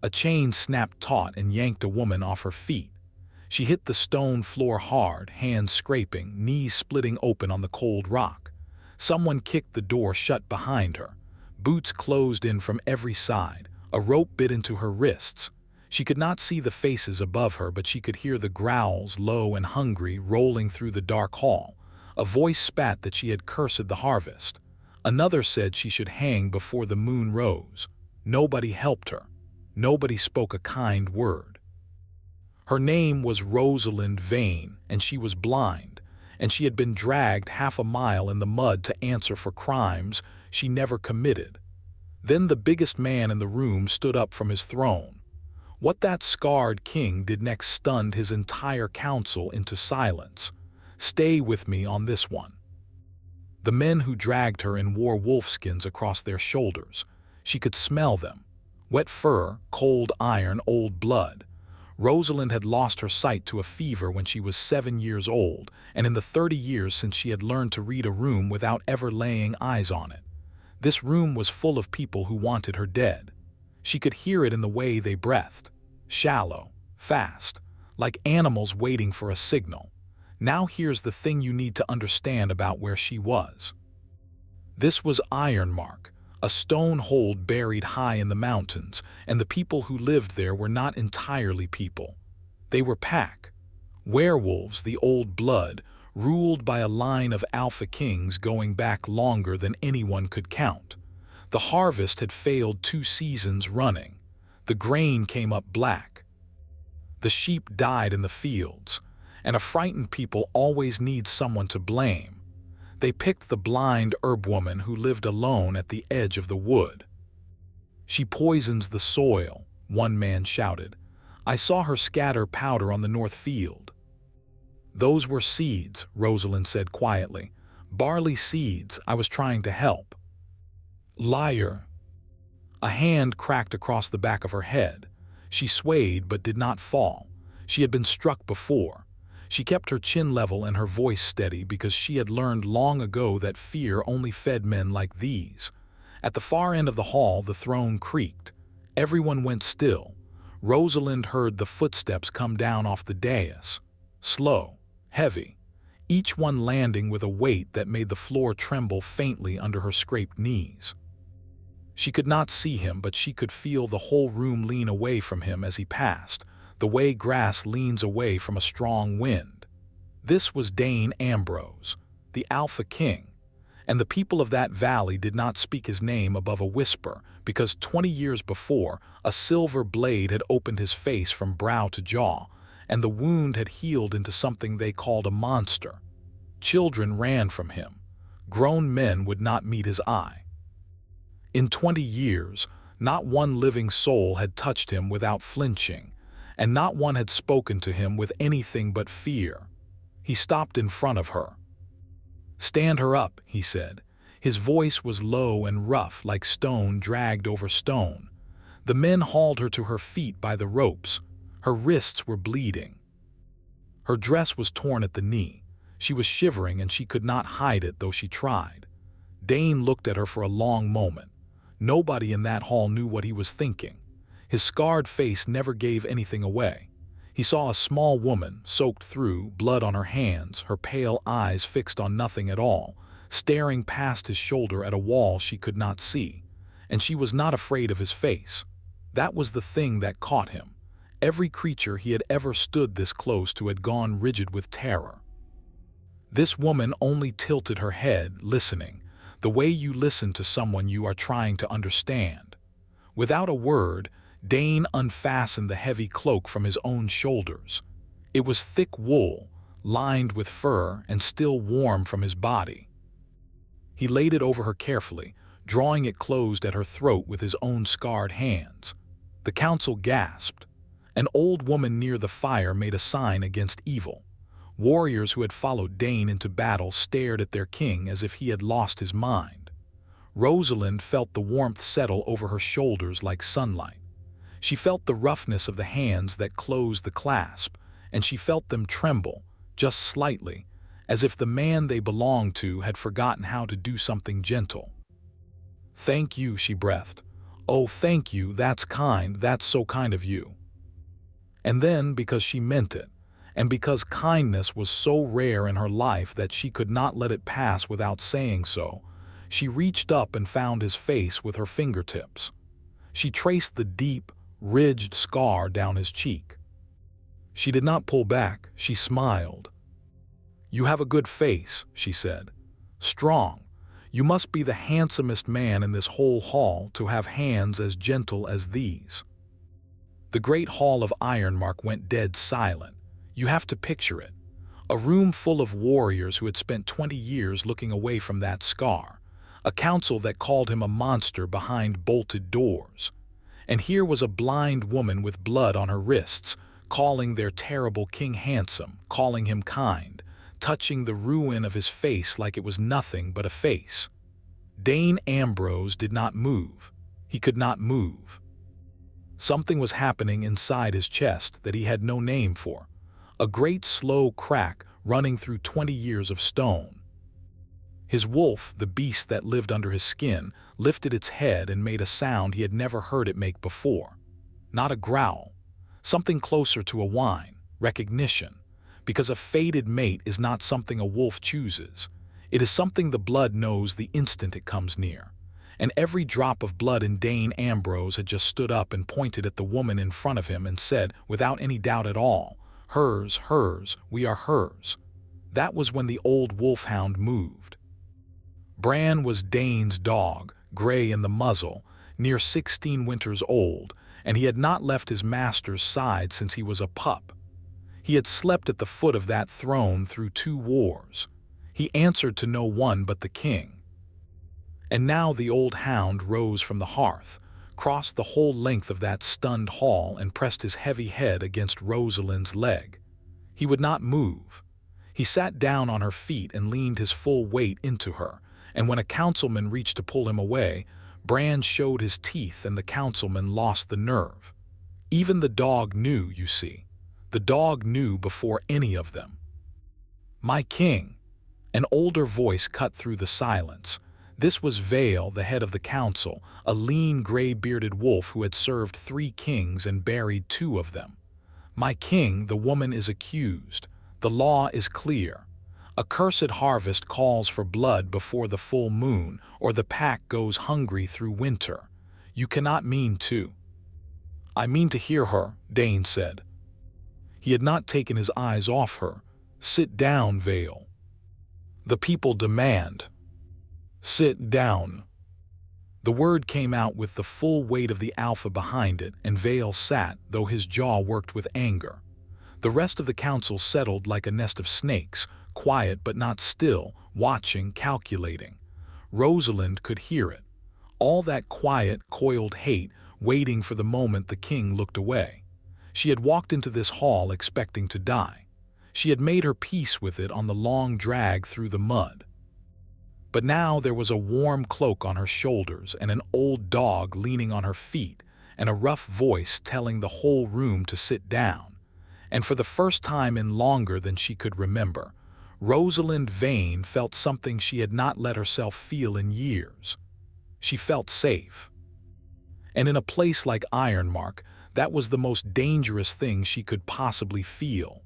A chain snapped taut and yanked a woman off her feet. She hit the stone floor hard, hands scraping, knees splitting open on the cold rock. Someone kicked the door shut behind her. Boots closed in from every side. A rope bit into her wrists. She could not see the faces above her, but she could hear the growls, low and hungry, rolling through the dark hall. A voice spat that she had cursed the harvest. Another said she should hang before the moon rose. Nobody helped her. Nobody spoke a kind word. Her name was Rosalind Vane, and she was blind, and she had been dragged half a mile in the mud to answer for crimes she never committed. Then the biggest man in the room stood up from his throne. What that scarred king did next stunned his entire council into silence. Stay with me on this one. The men who dragged her in wore wolfskins across their shoulders. She could smell them. Wet fur, cold iron, old blood. Rosalind had lost her sight to a fever when she was 7 years old, and in the 30 years since she had learned to read a room without ever laying eyes on it. This room was full of people who wanted her dead. She could hear it in the way they breathed. Shallow, fast, like animals waiting for a signal. Now here's the thing you need to understand about where she was. This was Ironmark, a stone hold buried high in the mountains, and the people who lived there were not entirely people. They were pack. Werewolves, the old blood, ruled by a line of alpha kings going back longer than anyone could count. The harvest had failed 2 seasons running. The grain came up black. The sheep died in the fields, and a frightened people always need someone to blame. They picked the blind herb woman who lived alone at the edge of the wood. "She poisons the soil," one man shouted. "I saw her scatter powder on the north field." "Those were seeds," Rosalind said quietly. "Barley seeds. I was trying to help." "Liar." A hand cracked across the back of her head. She swayed but did not fall. She had been struck before. She kept her chin level and her voice steady because she had learned long ago that fear only fed men like these. At the far end of the hall, the throne creaked. Everyone went still. Rosalind heard the footsteps come down off the dais. Slow, heavy, each one landing with a weight that made the floor tremble faintly under her scraped knees. She could not see him, but she could feel the whole room lean away from him as he passed, the way grass leans away from a strong wind. This was Dane Ambrose, the Alpha King, and the people of that valley did not speak his name above a whisper because 20 years before, a silver blade had opened his face from brow to jaw, and the wound had healed into something they called a monster. Children ran from him. Grown men would not meet his eye. In 20 years, not one living soul had touched him without flinching, and not one had spoken to him with anything but fear. He stopped in front of her. "Stand her up," he said. His voice was low and rough, like stone dragged over stone. The men hauled her to her feet by the ropes. Her wrists were bleeding. Her dress was torn at the knee. She was shivering and she could not hide it, though she tried. Dane looked at her for a long moment. Nobody in that hall knew what he was thinking. His scarred face never gave anything away. He saw a small woman, soaked through, blood on her hands, her pale eyes fixed on nothing at all, staring past his shoulder at a wall she could not see. And she was not afraid of his face. That was the thing that caught him. Every creature he had ever stood this close to had gone rigid with terror. This woman only tilted her head, listening, the way you listen to someone you are trying to understand. Without a word, Dane unfastened the heavy cloak from his own shoulders. It was thick wool, lined with fur and still warm from his body. He laid it over her carefully, drawing it closed at her throat with his own scarred hands. The council gasped. An old woman near the fire made a sign against evil. Warriors who had followed Dane into battle stared at their king as if he had lost his mind. Rosalind felt the warmth settle over her shoulders like sunlight. She felt the roughness of the hands that closed the clasp, and she felt them tremble, just slightly, as if the man they belonged to had forgotten how to do something gentle. "Thank you," she breathed. "Oh, thank you, that's so kind of you." And then, because she meant it, and because kindness was so rare in her life that she could not let it pass without saying so, she reached up and found his face with her fingertips. She traced the deep, ridged scar down his cheek. She did not pull back, she smiled. "You have a good face," she said. "Strong. You must be the handsomest man in this whole hall to have hands as gentle as these." The great hall of Ironmark went dead silent. You have to picture it. A room full of warriors who had spent 20 years looking away from that scar. A council that called him a monster behind bolted doors. And here was a blind woman with blood on her wrists, calling their terrible king handsome, calling him kind, touching the ruin of his face like it was nothing but a face. Dane Ambrose did not move. He could not move. Something was happening inside his chest that he had no name for. A great slow crack running through 20 years of stone. His wolf, the beast that lived under his skin, lifted its head and made a sound he had never heard it make before. Not a growl. Something closer to a whine, recognition. Because a fated mate is not something a wolf chooses. It is something the blood knows the instant it comes near. And every drop of blood in Dane Ambrose had just stood up and pointed at the woman in front of him and said, without any doubt at all, "Hers, hers, we are hers." That was when the old wolfhound moved. Bran was Dane's dog, gray in the muzzle, near 16 winters old, and he had not left his master's side since he was a pup. He had slept at the foot of that throne through 2 wars. He answered to no one but the king. And now the old hound rose from the hearth, crossed the whole length of that stunned hall and pressed his heavy head against Rosalind's leg. He would not move. He sat down on her feet and leaned his full weight into her, and when a councilman reached to pull him away, Bran showed his teeth and the councilman lost the nerve. Even the dog knew, you see. The dog knew before any of them. "My king." An older voice cut through the silence. This was Vale, the head of the council, a lean, gray-bearded wolf who had served 3 kings and buried 2 of them. "My king, the woman is accused. The law is clear. A cursed harvest calls for blood before the full moon, or the pack goes hungry through winter. You cannot mean to." "I mean to hear her," Dane said. He had not taken his eyes off her. "Sit down, Vale." "The people demand." "Sit down." The word came out with the full weight of the alpha behind it, and Vale sat, though his jaw worked with anger. The rest of the council settled like a nest of snakes, quiet but not still, watching, calculating. Rosalind could hear it. All that quiet, coiled hate, waiting for the moment the king looked away. She had walked into this hall expecting to die. She had made her peace with it on the long drag through the mud. But now there was a warm cloak on her shoulders and an old dog leaning on her feet and a rough voice telling the whole room to sit down. And for the first time in longer than she could remember, Rosalind Vane felt something she had not let herself feel in years. She felt safe. And in a place like Ironmark, that was the most dangerous thing she could possibly feel.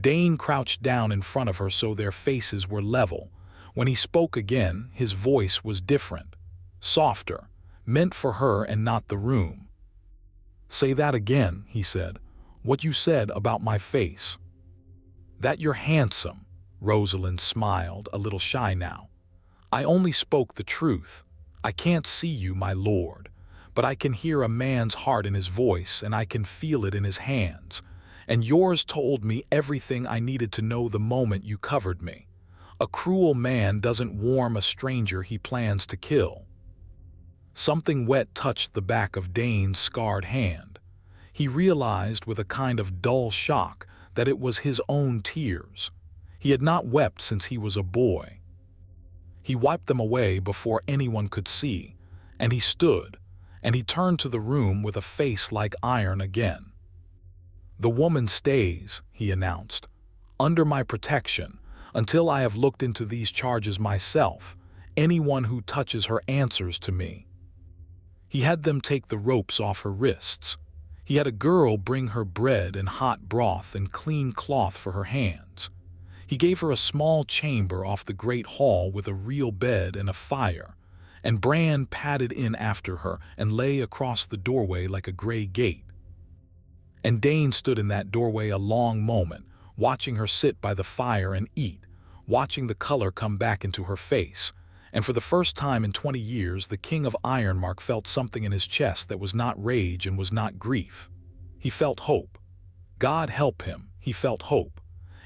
Dane crouched down in front of her so their faces were level. When he spoke again, his voice was different, softer, meant for her and not the room. "Say that again," he said. "What you said about my face." "That you're handsome." Rosalind smiled, a little shy now. "I only spoke the truth. I can't see you, my lord, but I can hear a man's heart in his voice and I can feel it in his hands. And yours told me everything I needed to know the moment you covered me. A cruel man doesn't warm a stranger he plans to kill." Something wet touched the back of Dane's scarred hand. He realized with a kind of dull shock that it was his own tears. He had not wept since he was a boy. He wiped them away before anyone could see, and he stood, and he turned to the room with a face like iron again. "The woman stays," he announced, "under my protection, until I have looked into these charges myself. Anyone who touches her answers to me." He had them take the ropes off her wrists. He had a girl bring her bread and hot broth and clean cloth for her hands. He gave her a small chamber off the great hall with a real bed and a fire, and Bran padded in after her and lay across the doorway like a gray gate. And Dane stood in that doorway a long moment, watching her sit by the fire and eat, watching the color come back into her face. And for the first time in 20 years, the King of Ironmark felt something in his chest that was not rage and was not grief. He felt hope. God help him, he felt hope.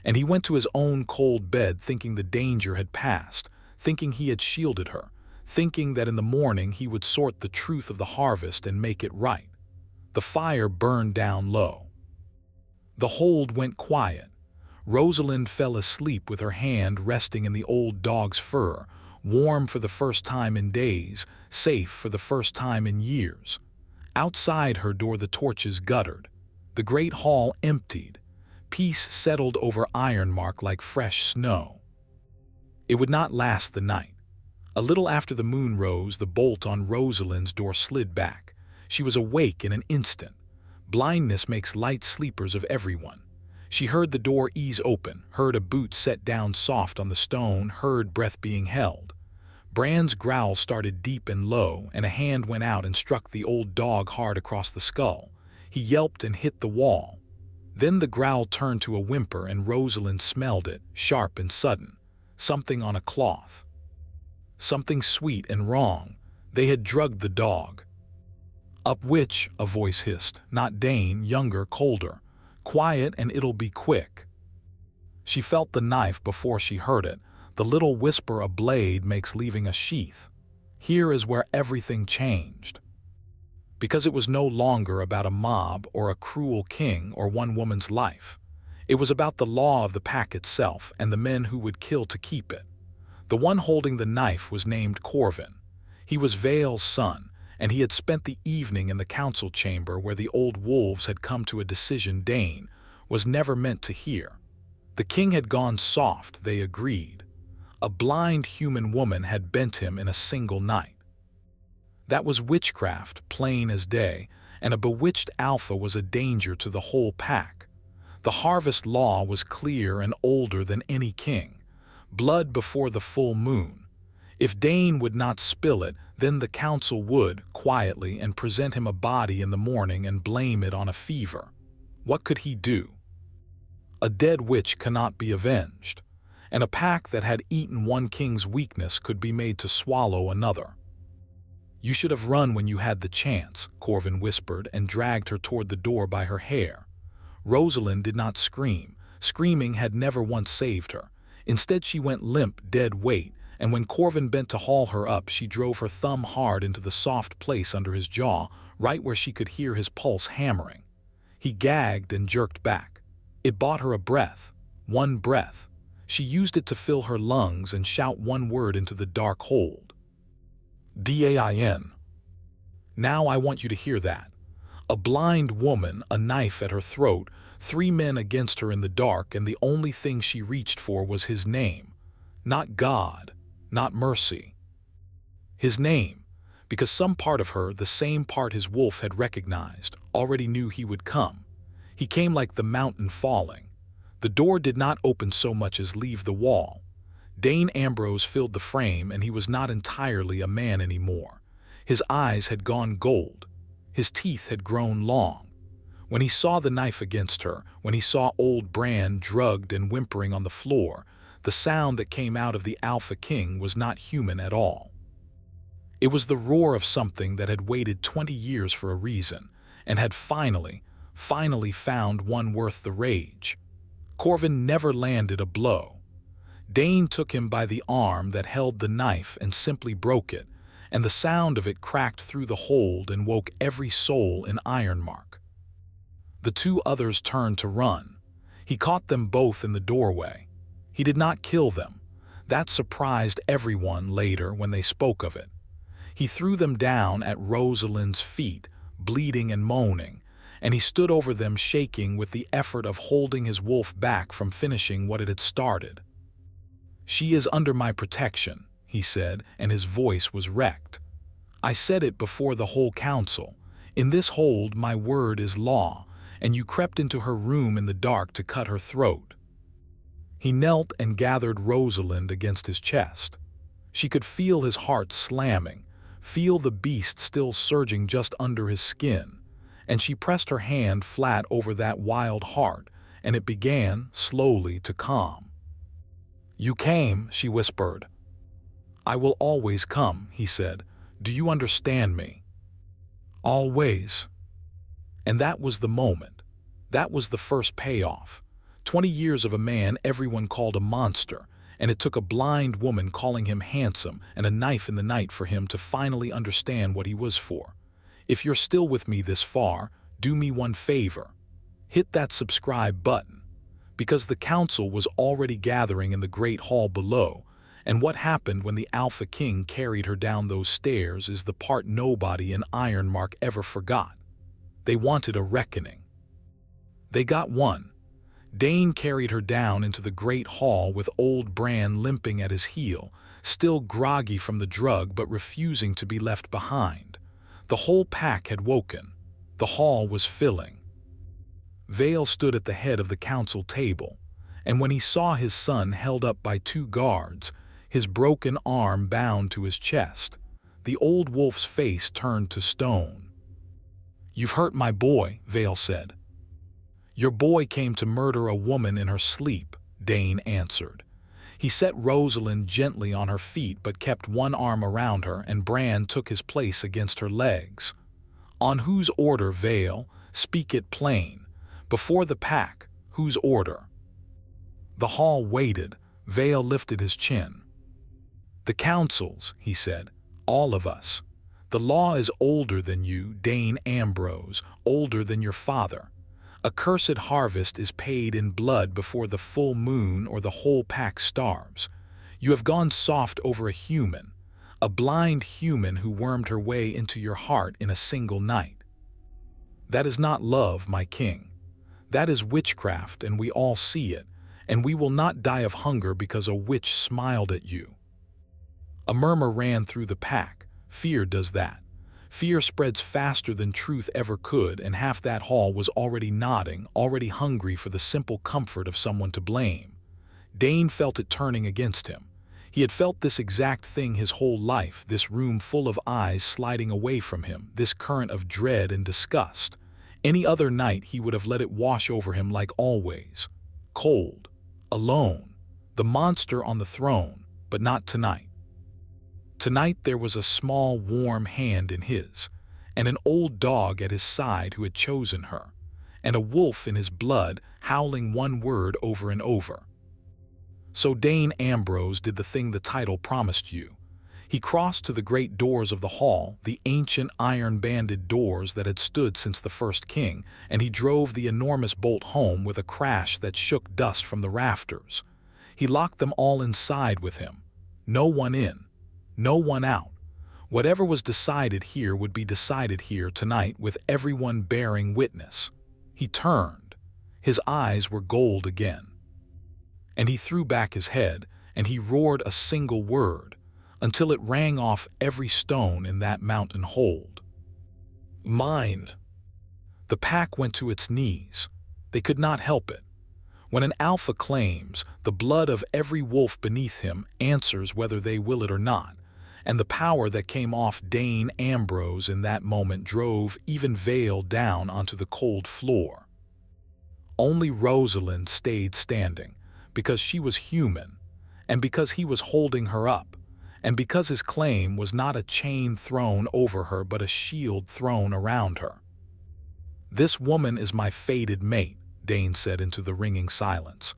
And he went to his own cold bed thinking the danger had passed, thinking he had shielded her, thinking that in the morning he would sort the truth of the harvest and make it right. The fire burned down low. The hold went quiet. Rosalind fell asleep with her hand resting in the old dog's fur, warm for the first time in days, safe for the first time in years. Outside her door the torches guttered. The great hall emptied. Peace settled over Ironmark like fresh snow. It would not last the night. A little after the moon rose, the bolt on Rosalind's door slid back. She was awake in an instant. Blindness makes light sleepers of everyone. She heard the door ease open, heard a boot set down soft on the stone, heard breath being held. Bran's growl started deep and low, and a hand went out and struck the old dog hard across the skull. He yelped and hit the wall. Then the growl turned to a whimper, and Rosalind smelled it, sharp and sudden. Something on a cloth. Something sweet and wrong. They had drugged the dog. "Up witch," a voice hissed, not Dane, younger, colder. "Quiet and it'll be quick." She felt the knife before she heard it, the little whisper a blade makes leaving a sheath. Here is where everything changed. Because it was no longer about a mob or a cruel king or one woman's life. It was about the law of the pack itself and the men who would kill to keep it. The one holding the knife was named Corvin. He was Vale's son, and he had spent the evening in the council chamber where the old wolves had come to a decision Dane was never meant to hear. The king had gone soft, they agreed. A blind human woman had bent him in a single night. That was witchcraft, plain as day, and a bewitched alpha was a danger to the whole pack. The harvest law was clear and older than any king. Blood before the full moon. If Dane would not spill it, then the council would, quietly, and present him a body in the morning and blame it on a fever. What could he do? A dead witch cannot be avenged, and a pack that had eaten one king's weakness could be made to swallow another. "You should have run when you had the chance," Corvin whispered and dragged her toward the door by her hair. Rosalind did not scream. Screaming had never once saved her. Instead she went limp, dead weight, and when Corvin bent to haul her up, she drove her thumb hard into the soft place under his jaw, right where she could hear his pulse hammering. He gagged and jerked back. It bought her a breath. One breath. She used it to fill her lungs and shout one word into the dark hold. "Dain. Now I want you to hear that." A blind woman, a knife at her throat, 3 men against her in the dark, and the only thing she reached for was his name. Not God. Not mercy. His name, because some part of her, the same part his wolf had recognized, already knew he would come. He came like the mountain falling. The door did not open so much as leave the wall. Dane Ambrose filled the frame, and he was not entirely a man anymore. His eyes had gone gold. His teeth had grown long. When he saw the knife against her, when he saw old Bran drugged and whimpering on the floor, the sound that came out of the Alpha King was not human at all. It was the roar of something that had waited 20 years for a reason, and had finally found one worth the rage. Corvin never landed a blow. Dane took him by the arm that held the knife and simply broke it, and the sound of it cracked through the hold and woke every soul in Ironmark. The 2 others turned to run. He caught them both in the doorway. He did not kill them. That surprised everyone later when they spoke of it. He threw them down at Rosalind's feet, bleeding and moaning, and he stood over them shaking with the effort of holding his wolf back from finishing what it had started. "She is under my protection," he said, and his voice was wrecked. I said it before the whole council. In this hold my word is law, and you crept into her room in the dark to cut her throat." He knelt and gathered Rosalind against his chest. She could feel his heart slamming, feel the beast still surging just under his skin, and she pressed her hand flat over that wild heart, and it began, slowly, to calm. "You came," she whispered. "I will always come," he said. "Do you understand me?" "Always." And that was the moment. That was the first payoff. 20 years of a man everyone called a monster, and it took a blind woman calling him handsome and a knife in the night for him to finally understand what he was for. If you're still with me this far, do me one favor. Hit that subscribe button. Because the council was already gathering in the great hall below, and what happened when the Alpha King carried her down those stairs is the part nobody in Ironmark ever forgot. They wanted a reckoning. They got one. Dane carried her down into the great hall with old Bran limping at his heel, still groggy from the drug but refusing to be left behind. The whole pack had woken. The hall was filling. Vale stood at the head of the council table, and when he saw his son held up by 2 guards, his broken arm bound to his chest, the old wolf's face turned to stone. "You've hurt my boy," Vale said. "Your boy came to murder a woman in her sleep," Dane answered. He set Rosalind gently on her feet but kept one arm around her, and Bran took his place against her legs. "On whose order, Vale? Speak it plain. Before the pack, whose order?" The hall waited. Vale lifted his chin. "The council's," he said. "All of us. The law is older than you, Dane Ambrose, older than your father. A cursed harvest is paid in blood before the full moon or the whole pack starves. You have gone soft over a human, a blind human who wormed her way into your heart in a single night. That is not love, my king. That is witchcraft, and we all see it, and we will not die of hunger because a witch smiled at you." A murmur ran through the pack. Fear does that. Fear spreads faster than truth ever could, and half that hall was already nodding, already hungry for the simple comfort of someone to blame. Dane felt it turning against him. He had felt this exact thing his whole life, this room full of eyes sliding away from him, this current of dread and disgust. Any other night he would have let it wash over him like always. Cold. Alone. The monster on the throne, but not tonight. Tonight there was a small, warm hand in his, and an old dog at his side who had chosen her, and a wolf in his blood howling one word over and over. So Dane Ambrose did the thing the title promised you. He crossed to the great doors of the hall, the ancient iron-banded doors that had stood since the first king, and he drove the enormous bolt home with a crash that shook dust from the rafters. He locked them all inside with him. No one in. No one out. Whatever was decided here would be decided here tonight, with everyone bearing witness. He turned. His eyes were gold again. And he threw back his head, and he roared a single word, until it rang off every stone in that mountain hold. Mind. The pack went to its knees. They could not help it. When an alpha claims, the blood of every wolf beneath him answers whether they will it or not, and the power that came off Dane Ambrose in that moment drove even Vale down onto the cold floor. Only Rosalind stayed standing, because she was human, and because he was holding her up, and because his claim was not a chain thrown over her but a shield thrown around her. "This woman is my fated mate," Dane said into the ringing silence.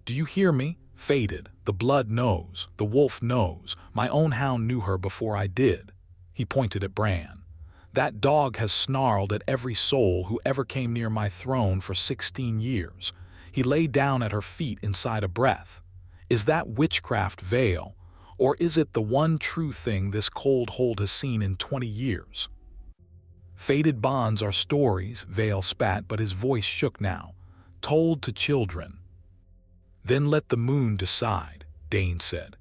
"Do you hear me? Fated. The blood knows. The wolf knows. My own hound knew her before I did." He pointed at Bran. "That dog has snarled at every soul who ever came near my throne for 16 years. He lay down at her feet inside a breath. Is that witchcraft, Vale? Or is it the one true thing this cold hold has seen in 20 years? Fated bonds are stories," Vale spat, but his voice shook now. "Told to children." "Then let the moon decide," Dane said.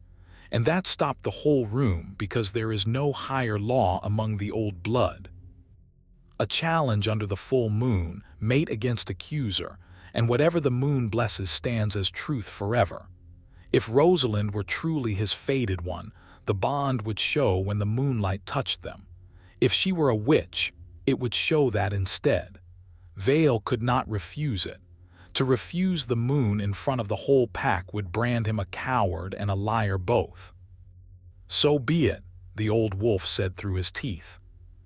And that stopped the whole room because there is no higher law among the old blood. A challenge under the full moon, mate against accuser, and whatever the moon blesses stands as truth forever. If Rosalind were truly his fated one, the bond would show when the moonlight touched them. If she were a witch, it would show that instead. Vale could not refuse it. To refuse the moon in front of the whole pack would brand him a coward and a liar both. So be it, the old wolf said through his teeth.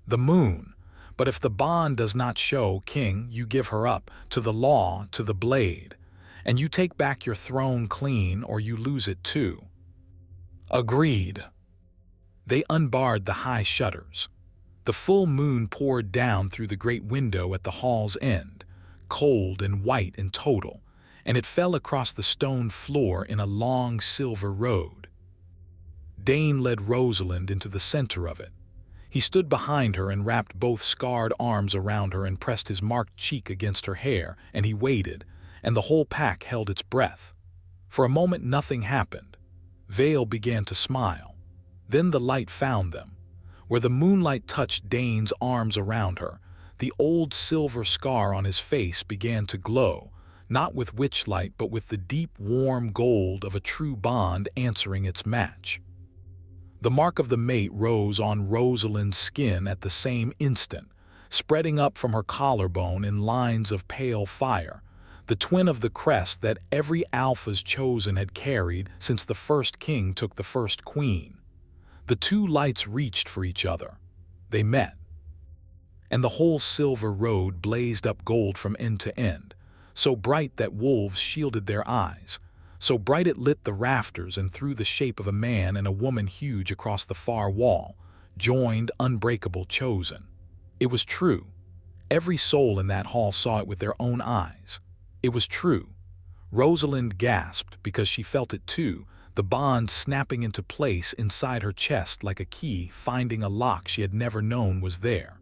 The moon. But if the bond does not show, king, you give her up, to the law, to the blade, and you take back your throne clean or you lose it too. Agreed. They unbarred the high shutters. The full moon poured down through the great window at the hall's end, cold and white in total, and it fell across the stone floor in a long silver road. Dane led Rosalind into the center of it. He stood behind her and wrapped both scarred arms around her and pressed his marked cheek against her hair, and he waited, and the whole pack held its breath. For a moment nothing happened. Vale began to smile. Then the light found them. Where the moonlight touched Dane's arms around her, the old silver scar on his face began to glow, not with witchlight but with the deep, warm gold of a true bond answering its match. The mark of the mate rose on Rosalind's skin at the same instant, spreading up from her collarbone in lines of pale fire, the twin of the crest that every Alpha's chosen had carried since the first king took the first queen. The two lights reached for each other. They met. And the whole silver road blazed up gold from end to end, so bright that wolves shielded their eyes, so bright it lit the rafters and threw the shape of a man and a woman huge across the far wall, joined, unbreakable, chosen. It was true. Every soul in that hall saw it with their own eyes. It was true. Rosalind gasped because she felt it too, the bond snapping into place inside her chest like a key finding a lock she had never known was there.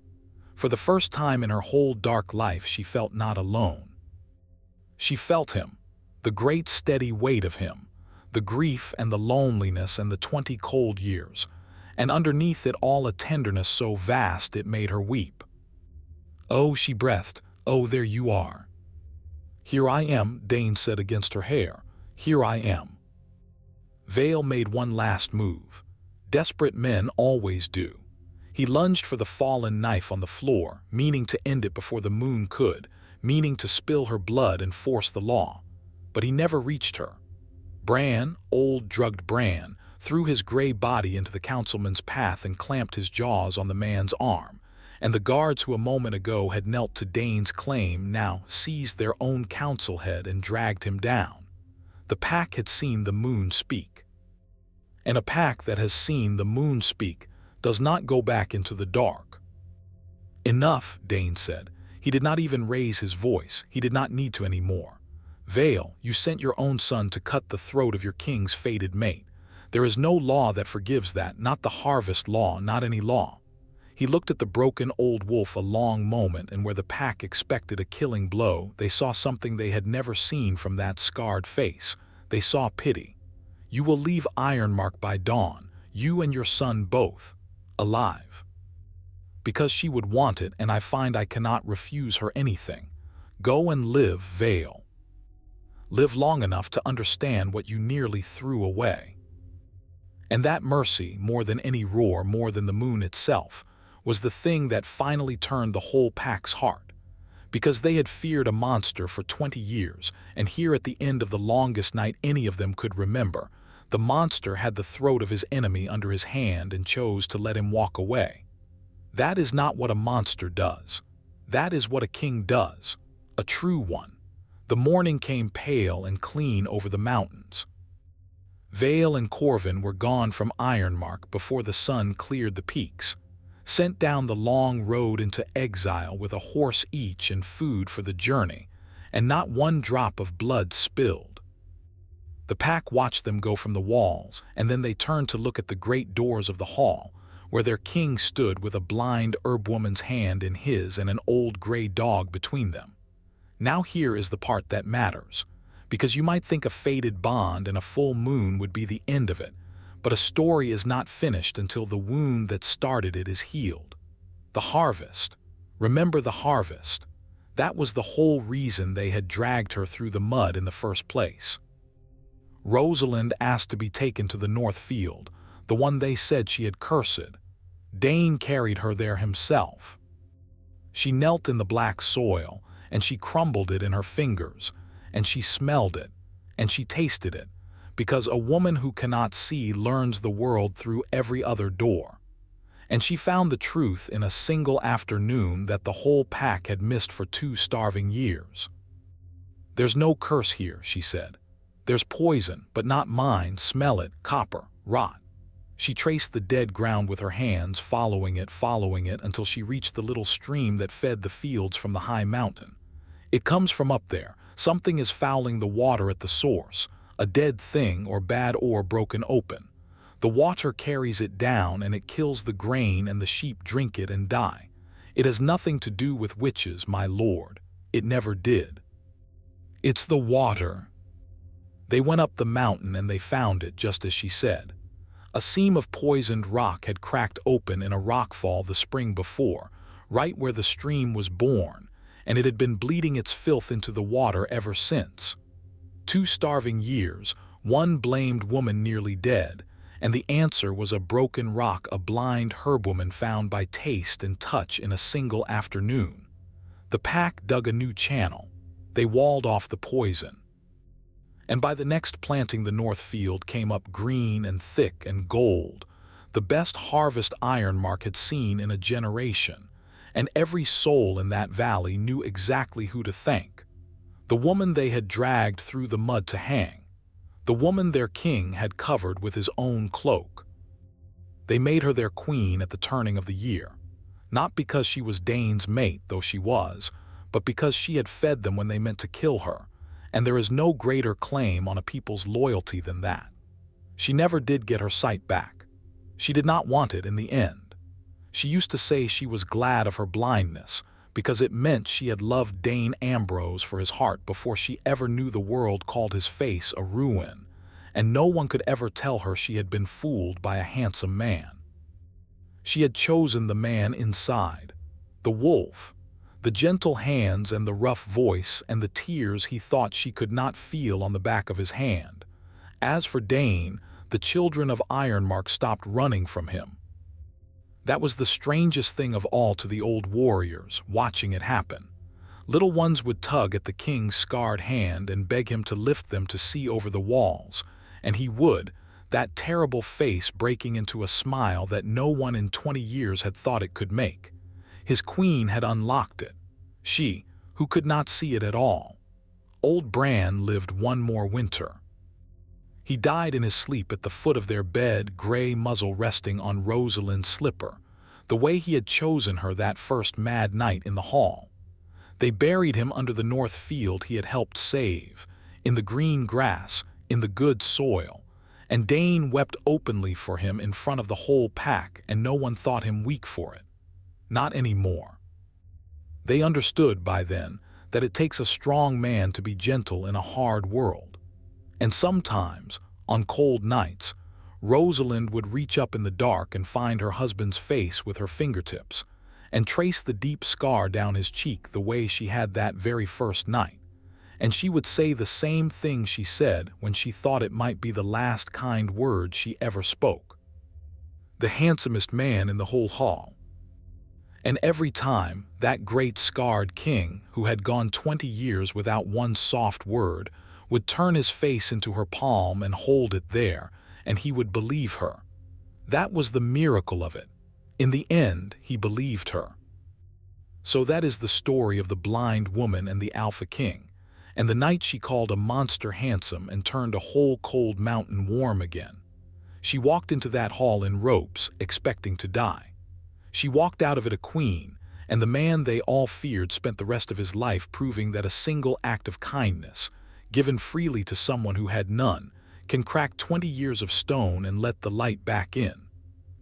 For the first time in her whole dark life she felt not alone. She felt him, the great steady weight of him, the grief and the loneliness and the 20 cold years, and underneath it all a tenderness so vast it made her weep. "Oh," she breathed, "oh, there you are." "Here I am," Dane said against her hair. "Here I am." Vale made one last move. Desperate men always do. He lunged for the fallen knife on the floor, meaning to end it before the moon could, meaning to spill her blood and force the law. But he never reached her. Bran, old drugged Bran, threw his gray body into the councilman's path and clamped his jaws on the man's arm, and the guards who a moment ago had knelt to Dane's claim now seized their own council head and dragged him down. The pack had seen the moon speak. And a pack that has seen the moon speak does not go back into the dark. "Enough," Dane said. He did not even raise his voice. He did not need to any more. "Vale, you sent your own son to cut the throat of your king's fated mate. There is no law that forgives that, not the harvest law, not any law." He looked at the broken old wolf a long moment, and where the pack expected a killing blow, they saw something they had never seen from that scarred face. They saw pity. "You will leave Ironmark by dawn, you and your son both, alive. Because she would want it, and I find I cannot refuse her anything. Go and live, Vale. Live long enough to understand what you nearly threw away." And that mercy, more than any roar, more than the moon itself, was the thing that finally turned the whole pack's heart. Because they had feared a monster for 20 years, and here at the end of the longest night any of them could remember, the monster had the throat of his enemy under his hand and chose to let him walk away. That is not what a monster does. That is what a king does, a true one. The morning came pale and clean over the mountains. Vale and Corvin were gone from Ironmark before the sun cleared the peaks, sent down the long road into exile with a horse each and food for the journey, and not one drop of blood spilled. The pack watched them go from the walls, and then they turned to look at the great doors of the hall, where their king stood with a blind herb-woman's hand in his and an old gray dog between them. Now here is the part that matters, because you might think a fated bond and a full moon would be the end of it, But a story is not finished until the wound that started it is healed. The harvest. Remember the harvest. That was the whole reason they had dragged her through the mud in the first place. Rosalind asked to be taken to the North Field, the one they said she had cursed. Dane carried her there himself. She knelt in the black soil, and she crumbled it in her fingers, and she smelled it, and she tasted it, because a woman who cannot see learns the world through every other door. And she found the truth in a single afternoon that the whole pack had missed for 2 starving years. "There's no curse here," she said. "There's poison, but not mine. Smell it, copper, rot." She traced the dead ground with her hands, following it, until she reached the little stream that fed the fields from the high mountain. "It comes from up there. Something is fouling the water at the source, a dead thing or bad ore broken open. The water carries it down and it kills the grain and the sheep drink it and die. It has nothing to do with witches, my lord. It never did. It's the water." They went up the mountain and they found it just as she said. A seam of poisoned rock had cracked open in a rockfall the spring before, right where the stream was born, and it had been bleeding its filth into the water ever since. 2 starving years, 1 blamed woman nearly dead, and the answer was a broken rock a blind herbwoman found by taste and touch in a single afternoon. The pack dug a new channel. They walled off the poison. And by the next planting the North Field came up green and thick and gold, the best harvest Ironmark had seen in a generation, and every soul in that valley knew exactly who to thank. The woman they had dragged through the mud to hang. The woman their king had covered with his own cloak. They made her their queen at the turning of the year, not because she was Dane's mate, though she was, but because she had fed them when they meant to kill her, and there is no greater claim on a people's loyalty than that. She never did get her sight back. She did not want it in the end. She used to say she was glad of her blindness, because it meant she had loved Dane Ambrose for his heart before she ever knew the world called his face a ruin, and no one could ever tell her she had been fooled by a handsome man. She had chosen the man inside, the wolf, the gentle hands and the rough voice and the tears he thought she could not feel on the back of his hand. As for Dane, the children of Ironmark stopped running from him. That was the strangest thing of all to the old warriors, watching it happen. Little ones would tug at the king's scarred hand and beg him to lift them to see over the walls, and he would, that terrible face breaking into a smile that no one in 20 years had thought it could make. His queen had unlocked it. She, who could not see it at all. Old Bran lived 1 more winter. He died in his sleep at the foot of their bed, gray muzzle resting on Rosalind's slipper, the way he had chosen her that first mad night in the hall. They buried him under the North Field he had helped save, in the green grass, in the good soil, and Dane wept openly for him in front of the whole pack, and no one thought him weak for it. Not anymore. They understood by then that it takes a strong man to be gentle in a hard world. And sometimes, on cold nights, Rosalind would reach up in the dark and find her husband's face with her fingertips, and trace the deep scar down his cheek the way she had that very first night. And she would say the same thing she said when she thought it might be the last kind word she ever spoke. The handsomest man in the whole hall. And every time, that great scarred king, who had gone 20 years without one soft word, would turn his face into her palm and hold it there, and he would believe her. That was the miracle of it. In the end, he believed her. So that is the story of the blind woman and the Alpha King, and the night she called a monster handsome and turned a whole cold mountain warm again. She walked into that hall in ropes, expecting to die. She walked out of it a queen, and the man they all feared spent the rest of his life proving that a single act of kindness, given freely to someone who had none, can crack 20 years of stone and let the light back in.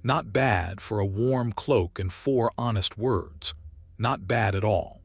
Not bad for a warm cloak and 4 honest words. Not bad at all.